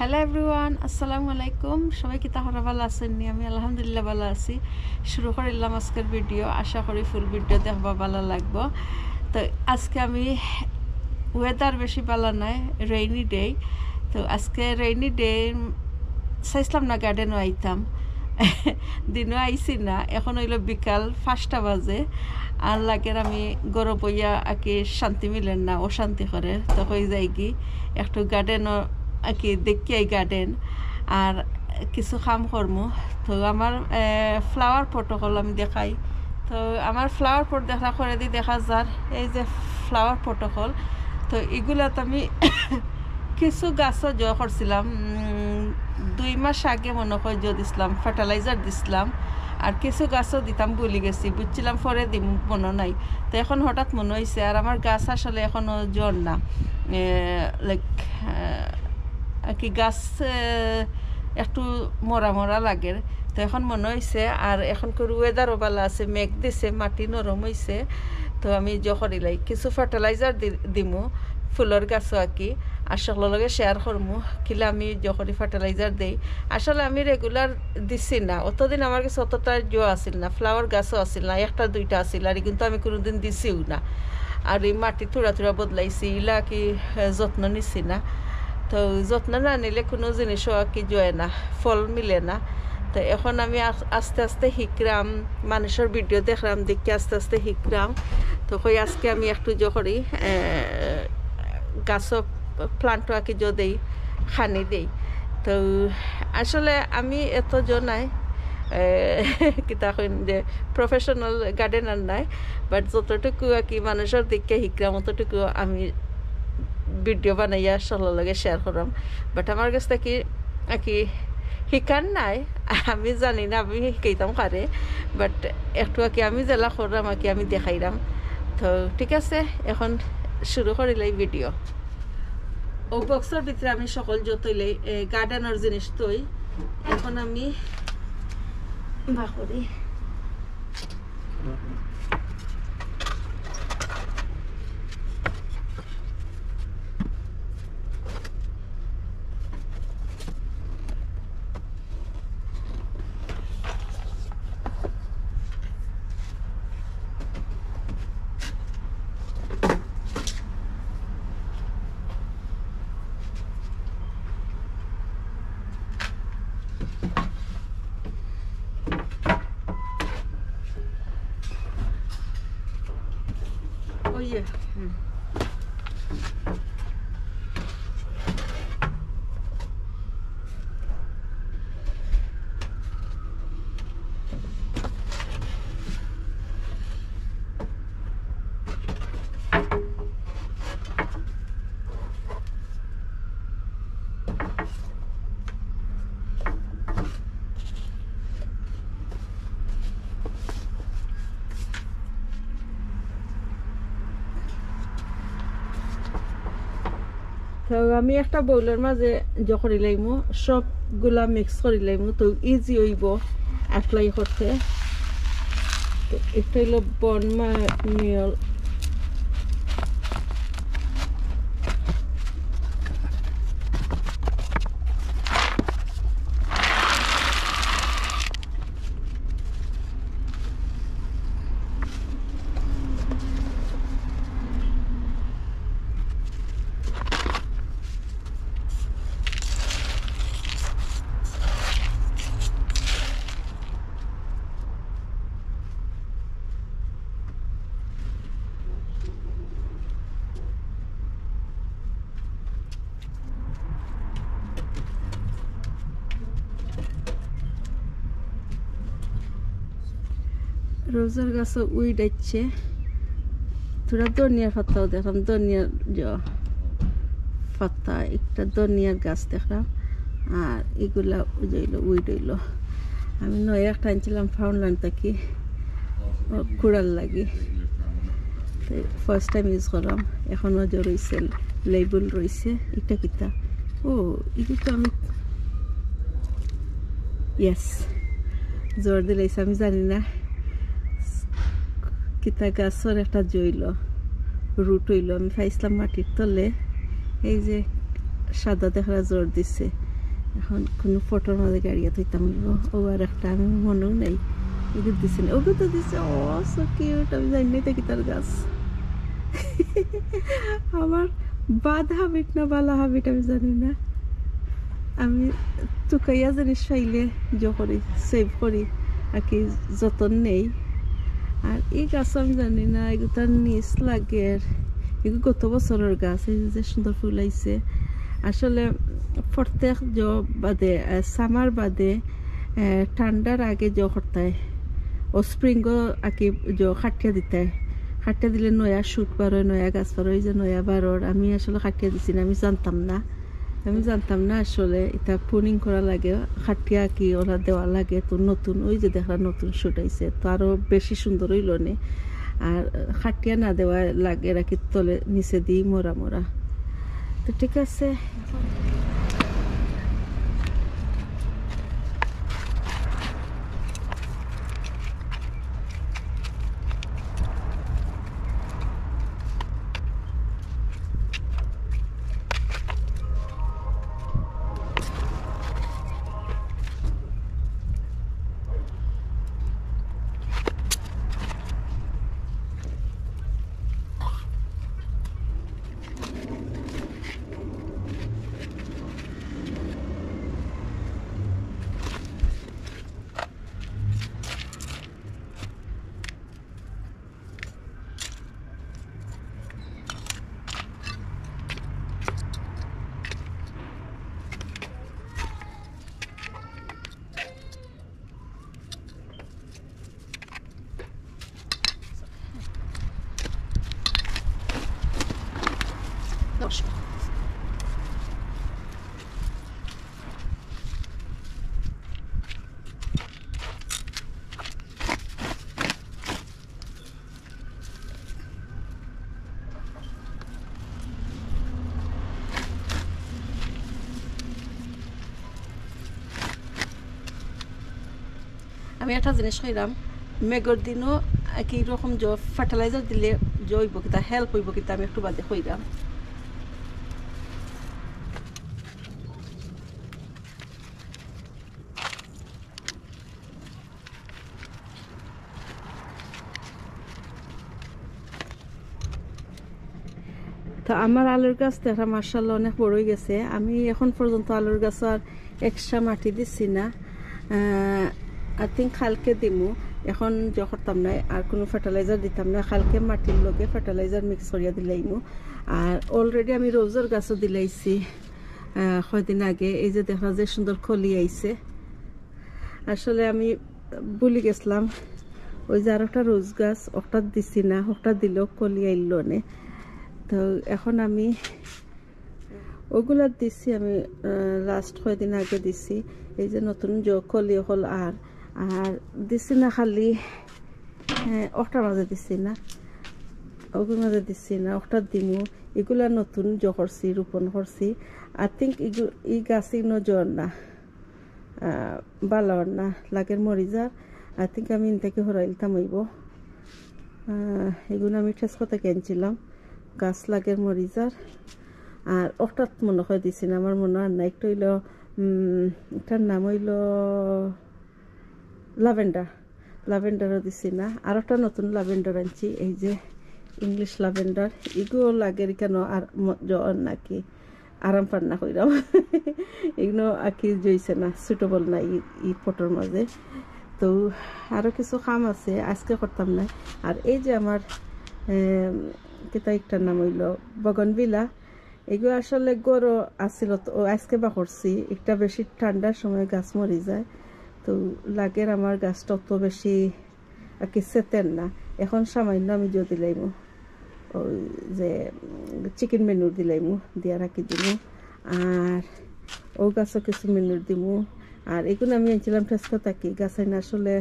Hello everyone, আসসালামু আলাইকুম। সবাই কি তাহলে ভালো আছেননি? আমি আলহামদুলিল্লাহ ভালো আছি। শুরু করিলাম আজকের ভিডিও। আশা করি ফুল ভিডিও দেখবা ভালো লাগবো। তো আজকে আমি ওয়েদার বেশি ভালো নয়, রেইনি ডে। তো আজকে রেইনি ডে চাইছিলাম না গার্ডেনও আইতাম, দিনও আইসি না। এখন হইল বিকাল 5টা বাজে। আর লাগের আমি গরম বইয়া আঁকি শান্তি মিলেন না, অশান্তি করে। তো হয়ে যায় কি একটু গার্ডেনও আঁকি দেখি এই গার্ডেন আর কিছু কাম করমু। তো আমার ফ্লাওয়ার পটকল আমি দেখাই। তো আমার ফ্লাওয়ার পট দেখা করে দিয়ে দেখা যার এই যে ফ্লাওয়ার পটকল। তো এগুলাত আমি কিছু গাছও জয় করছিলাম 2 মাস আগে, মনে হয় জয় দিছিলাম, ফার্টিলাইজার দিছিলাম। আর কিছু গাছও দিতাম ভুলে গেছি, বুঝছিলাম পরে দিম, মনে নাই। তো এখন হঠাৎ মনে হয়েছে। আর আমার গাছ আসলে এখনও জ্বর না, লাইক কি গাছ একটু মরা মরা লাগে। তো এখন মনে হয়েছে। আর এখন করে ওয়েদারও ভালো আছে, মেঘ দিছে, মাটি নরম হয়েছে। তো আমি জখরিলাই কিছু ফার্টিলাইজার দিমু ফুলের গাছও আঁকি। আর সকলের লগে শেয়ার করমু কিলে আমি যখনই ফার্টিলাইজার দিই। আসলে আমি রেগুলার দিছি না, অতদিন আমার কাছে অতটা জো আসিল না, ফ্লাওয়ার গাছও আসিল না, 1টা 2টা আসিল। আর কিন্তু আমি কোনোদিন দিছিও না। আর এই মাটি থোড়া থোড়া বদলাইছি, ইলা কি যত্ন নিছি না। তো যত্ন না নিলে কোনো জিনিসও আর কি জয় না, ফল মিলে না। তো এখন আমি আস্তে আস্তে শিখরাম, মানুষের ভিডিও দেখলাম, দেখি আস্তে আস্তে শিখরাম। তো কই আজকে আমি একটু করি গাছও প্লান্টও আর কি দেই, খানি দেই। তো আসলে আমি এত নাই কিতা কইন যে প্রফেশনাল গার্ডেনার নাই, বাট যতটুকু আর কি মানুষের দিকে শিখরাম অতটুকু আমি ভিডিও বানাইয়া সকলের লগে শেয়ার করাম। বাট আমার কাছ থেকে আর কি শিকার নাই, আমি জানি না, আমি শিকাইতাম কারে। বাট একটু আর কি আমি জেলা করাম আর কি আমি দেখাইলাম। তো ঠিক আছে, এখন শুরু করিলাই ভিডিও। ও বক্সের ভিতরে আমি সকল যতইলাই গার্ডেনের জিনিস তৈ। এখন আমি বা করি ওইয়ে তো আমি একটা বউলের মাঝে করি লাইমু, সবগুলা মিক্স করি লাইমু। তো ইজি হইব অ্যাপ্লাই করতে। তো এটা হইলো বনমিল। রোজার গাছও উইডাচ্ছে। তোরা ধনিয়ার পাতাও দেখলাম, ধনিয়ার পাতা, একটা ধনিয়ার গাছ দেখলাম। আর এগুলা উইডইল। আমি নয় একটা আনছিলাম ফাউন্ডল্যান্ড থেকে কুড়াল লাগি। ফার্স্ট টাইম ইউজ করলাম। এখনও রয়েছে, লেবুল রয়েছে। এটা কিতা ও এটা তো আমি ইয়েস জোর দিলাইছে, আমি জানি না কিতা গাছের একটা জইল রুট হইল। আমি খাইছিলাম মাটির তলে, এই যে সাদা দেখা জোর দিছে। এখন কোনো ফটোর মাঝে গাড়িয়া থইতাম ও আর একটা আমি মনেও নেই এগুলো দিছে না ওগুলো তো দিচ্ছে ও সো কিউট আমি জানি না কি তার গাছ আমার বাদ হাবিট না বালা হাবিট আমি জানি না আমি টুকাইয়া জিনিস পাইলে করি সেভ করি আর কি যতন নেই আর এই গাছ আমি জানি না এগুলো নিচ লাগে এগুলো গত বছরের গাছ এই যে সুন্দর ফুল আইছে আসলে প্রত্যেক বাদে সামার বাদে ঠান্ডার আগে করতায় ও স্প্রিংও আঁকি খাটিয়া দিতায় খাটিয়া দিলে নয়া শুট বারোয় নয়া গাছ বারো এই যে নয়া বারোর আমি আসলে খাটিয়া দিছি না আমি জানতাম না আসলে এটা পুনিং করা লাগে খাটিয়া কি ওরা দেওয়া লাগে তো নতুন ওই যে দেখা নতুন শুট আইছে তো আরো বেশি সুন্দর হইল নে আর খাটিয়া না দেওয়া লাগে রাখি তলে নিচে দিই মোরা মোরা তো ঠিক আছে আমি একটা জিনিস কইলাম মেঘর দিনও একই রকম ফার্টিলাইজার দিলে হইব কিতা হেল্প হইব কিতা আমি একটু বাদে কইলাম তো আমার আলুর গাছ দেখা মার্শাল্লাহ অনেক বড় হয়ে গেছে আমি এখন পর্যন্ত আলুর গাছ আর এক্সট্রা মাটি দিচ্ছি না আই থিঙ্ক খালকে দিমু এখন করতাম না আর কোনো ফার্টিলাইজার দিতাম না খালকে মাটির লগে ফার্টিলাইজার মিক্স করিয়া দিলাইমু আর অলরেডি আমি রোজের গাছও দিলাইছি কয়দিন আগে এই যে দেখা যায় সুন্দর কলি আইছে আসলে আমি ভুলে গেছিলাম ওই যে আর একটা রোজ গাছ ওটা দিছি না ওটা দিলেও কলি আইল নে তো এখন আমি ওগুলা দিছি আমি লাস্ট কয়দিন আগে দিছি এই যে নতুন কলি হল আর দিছি না খালি ওটার মাঝে দিছি না ওগুলোর মাঝে দিছি না ওটা দিমু এগুলা নতুন করছি রোপণ করছি আই থিঙ্ক এই গাছ জ্বর না বালার না লাগের মরিজার আই থিঙ্ক আমি ইনটাকে হরাইলতাম হইব এগুলো আমি ঠেসকো থেকে আনছিলাম গাছ লাগের মরিজার আর ওটাত মনে হয় দিছি না আমার মনে হয় না একটু হইল এটার নাম হইল লাভেন্ডারও দিছি না আর একটা নতুন লাভেন্ডার আনছি এই যে ইংলিশ লাভেন্ডার এগুলো লাগে কেন আর নাকি আরাম পান না কইরাম এগুলো আঁকি জইছে না সুটেবল না ই ফটোর মাঝে তো আরও কিছু কাম আছে আজকে করতাম না আর এই যে আমার কেতা একটার নাম হইল বগনভিলা এগুলো আসলে গরু আসছিল তো আজকে বা করছি একটা বেশি ঠান্ডার সময় গাছ মরি যায় তো লাগের আমার গাছটা অত বেশি আর কি সেতেন না এখন সামান্য আমি যদি দিলাইমু ওই যে চিকেন মেনুর দিলাইমু দিয়া রাখি দিমু আর ও গাছও কিছু মেনুর দিমু আর এগুলো আমি আনছিলাম ঠেসকো থাকি গাছ আইনা আসলে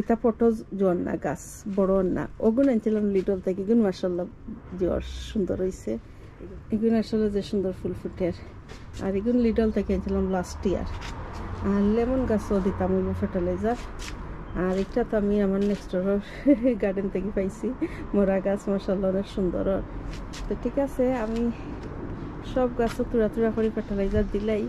ইতা পটো জ্বর না গাছ বড় না ওগুলো আনছিলাম লিটল থেকে এগুলো মার্শাল্লাহ জ্বর সুন্দর হয়েছে এগুলো আসলে যে সুন্দর ফুল ফুটের আর এগুলো লিটল থেকে আনছিলাম লাস্ট ইয়ার আর লেমন গাছও দিতাম ওই ফার্টিলাইজার আর একটা তো আমি আমার নেক্সট গার্ডেন থেকে পাইছি মোরা গাছ মার্শাল্লাহ অনেক সুন্দর তো ঠিক আছে আমি সব গাছও তুরা তুরা করে ফার্টিলাইজার দিলাই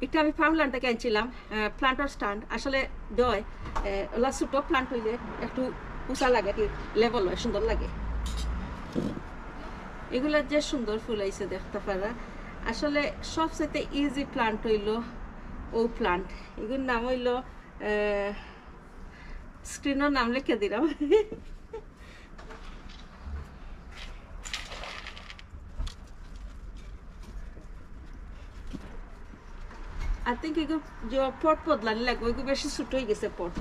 এটা আমি ফার্মল্যান্ড থেকে আনছিলাম প্লান্টার স্ট্যান্ড আসলে দয় ওলা ছোটো প্লান্ট হইলে একটু উঁচা লাগে কি লেভেল হয় সুন্দর লাগে এগুলো যে সুন্দর ফুল আইছে দেখতে পারা আসলে সবচেয়ে ইজি প্লান্ট হইল ও প্লান্ট এগুলোর নাম হইল স্ক্রিনের নাম লিখে দিলাম I think এগুলো যে পট বদলানি লাগবে এগুলো বেশি ছোট হয়ে গেছে পট